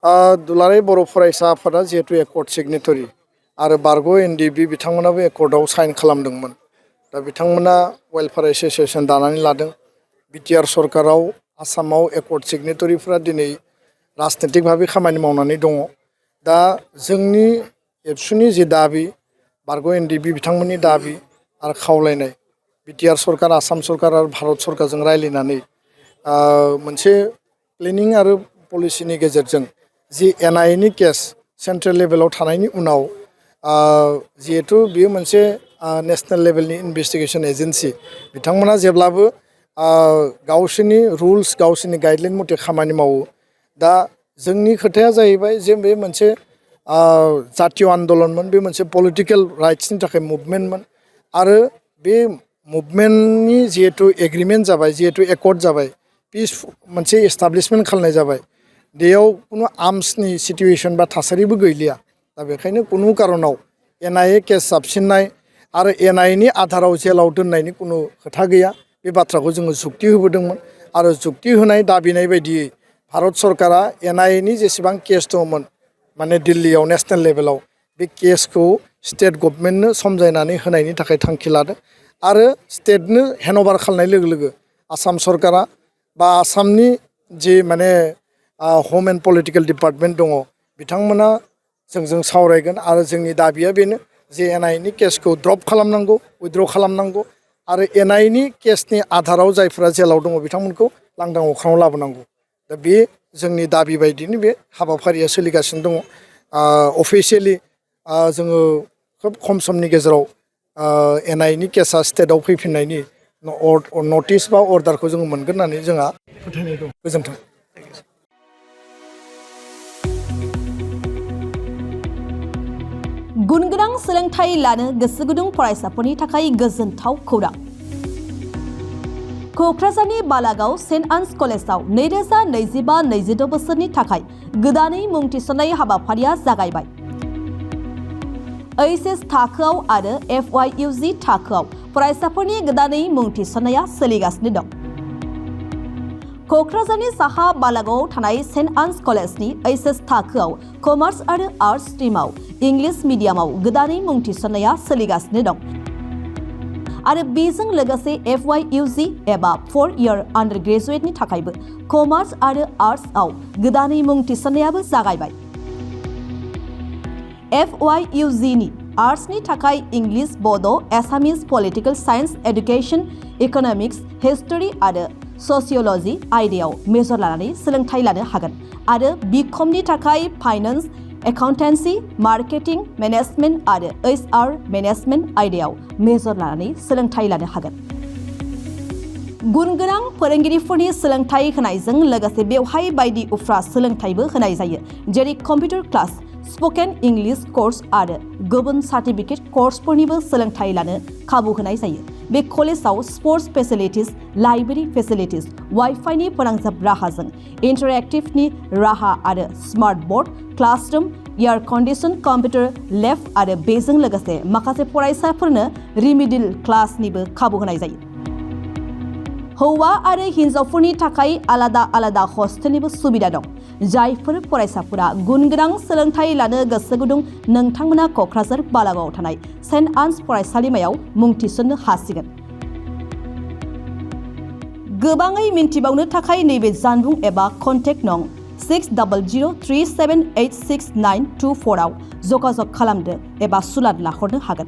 दुलाराय बर' फरायसा आफादा जिहेतु एकर्ड सिगनेटरि आरो बारग' NDFB बिथांमोनाबो एकर्डआव साइन खालामदोंमोन। दा बिथांमोना वेलफेयार एसोसिएशन दानानै लादों। बिटिआर सरकाराव आसामाव एकर्ड सिगनेटरिफोरा दिनै राजनीतिक भाबै खामानि मावनानै दङ। दा जोंनि एबसुनि जि दाबि बारग' NDFB बिथांमोननि दाबि आरो खावलायनाय बिटिआर सरकार आसाम सरकार आरो भारत सरकारजों रायलायनानै मोनसे प्लेनिं आरो पलिसिनि गेजेरजों जि NIA नि केस सेन्ट्रेल लेभेलाव थानायनि उनाव जिहेतु बियो मोनसे नेशनेल लेभेलनि इनभेस्टिगेशन एजेन्सि बिथांमोना जेब्लाबो गावसोरनि रुल्स गावसोरनि गाइडलाइन मथे खामानि मावो। दा जोंनि खोथाया जाहैबाय जे बे मोनसे जातीय आन्दलनमोन, बे मोनसे पलिटिकेल राइट्सनि थाखाय मुभमेन्टमोन आरो बे मुभमेन्टनि जिहेतु एग्रिमेन्ट जाबाय, जिहेतु एकर्ड जाबाय, पिस मोनसे एस्टाब्लिशमेन्ट खालामनाय जाबाय, बेयाव कुनु आर्म्सनि सिटुएशन बा थासारिबो गैलिया। दा बेखायनो कुनु कारनाव NIA केस जाबसिननाय आरो NIA नि आधाराव जेलाव दोननायनि कुनु खोथा गैया। बे बाथ्राखौ जोङो जुक्ति होबोदोंमोन आरो जुक्ति होनाय दाबिनाय बायदियै भारत सरकारा NIA नि जेसेबां केस दंमोन माने दिल्लीयाव नेशनेल लेभेलाव बे केसखौ स्टेट गभर्नमेन्टनो समजायनानै होनायनि थाखाय थांखि लादों आरो स्टेटनो हेन्डअभार खालामनाय लोगो लोगो आसाम सरकारा बा आसामनि जि माने होम एन्ड पलिटिकेल डिपार्टमेन्ट दङ बिथांमोना जोंजों सावरायगोन आरो जोंनि दाबिया बेनो जे NIA नि केसखौ ड्रप खालामनांगौ, उइथड्र खालामनांगौ आरो NIA नि केसनि आधाराव जायफोरा जेलाव दङ बिथांमोनखौ लांदां अख्राङाव लाबोनांगौ। दा बे जोंनि दाबि बायदिनो बे हाबाफारिया सोलिगासिनो दङ। अफिसियेलि जोङो खोब खम समनि गेजेराव NIA नि केसा स्टेटआव फैफिननायनि नटिस बा अर्डारखौ जोङो मोनगोन होननानै जोंहा फोथायनाय दं। गोजोन्थों। गुनगोनां सोलोंथाइ लानो गोसो गुदुं फरायसाफोरनि थाखाय गोजोनथाव खौरां। क'क्राझारनि बालागाव सेन्ट आन्स कलेजाव 2025-26 बोसोरनि थाखाय गोदानै मुं थिसननाय हाबाफारिया जागायबाय। HS थाखोआव आरो FYUG थाखोआव फरायसाफोरनि गोदानै मुं थिसननाया सोलिगासिनो दं। क'क्राझारनि साहा बालागावआव थानाय सेन्ट आन्स कलेजनि HS थाखोआव कमार्स आरो आर्ट्स स्ट्रिमाव इंलिश मिडियामाव गोदानै मुं थिसननाया सोलिगासिनो दं आरो बेजों लोगोसे FYUG एबा 4 इयार आन्डार ग्रेजुएटनि थाखायबो कमार्स आरो आर्ट्सआव गोदानै मुं थिसननायाबो जागायबाय। FYUG नि आर्ट्सनि थाखाय English, Bodo', Assamese, political science, education, economics, history आरो ससिय'लजि आयदायाव मेजर लानानै सोलोंथाइ लानो हागोन आरो बिकमनि थाखाय फाइनान्स, एकाउन्टेन्सि, मार्केटिं, मेनेजमेन्ट आरो HR मेनेजमेन्ट आयदायाव मेजर लानानै सोलोंथाइ लानो हागोन। गुनगोनां फोरोंगिरिफोरनि सोलोंथाइ होनायजों लोगोसे बेवहाय बायदि उफ्रा सोलोंथाइबो होनाय जायो, जेरै computer class, spoken English course आरो गुबुन सार्टिफिकेट कर्सफोरनिबो सोलोंथाइ लानो खाबु होनाय जायो। बे कलेजाव स्पर्ट्स फेसिलिटिज, लाइब्रेरि फेसिलिटिज, वाइफाइनि फोनांजाब राहाजों इन्टारेक्टिभनि राहा आरो smart board, classroom, air condition computer lab आरो बेजों लोगोसे माखासे फरायसाफोरनो रिमिडियल क्लासनिबो खाबु होनाय जायो। हौवा आरो हिन्जावफोरनि थाखाय आलादा आलादा हस्टेलनिबो सुबिदा दं। जायफोर फरायसाफोरा गुनगोनां सोलोंथाइ लानो गोसो गुदुं नोंथांमोना क'क्राझार बालागावआव थानाय सेन्ट आन्स फरायसालिमायाव मुं थिसननो हासिगोन। गोबाङै मिन्थिबावनो थाखाय नैबे जानबुं एबा कन्टेक्ट नं 6003786924 आव जगाजग खालामदो एबा सुलाद लाहरनो हागोन।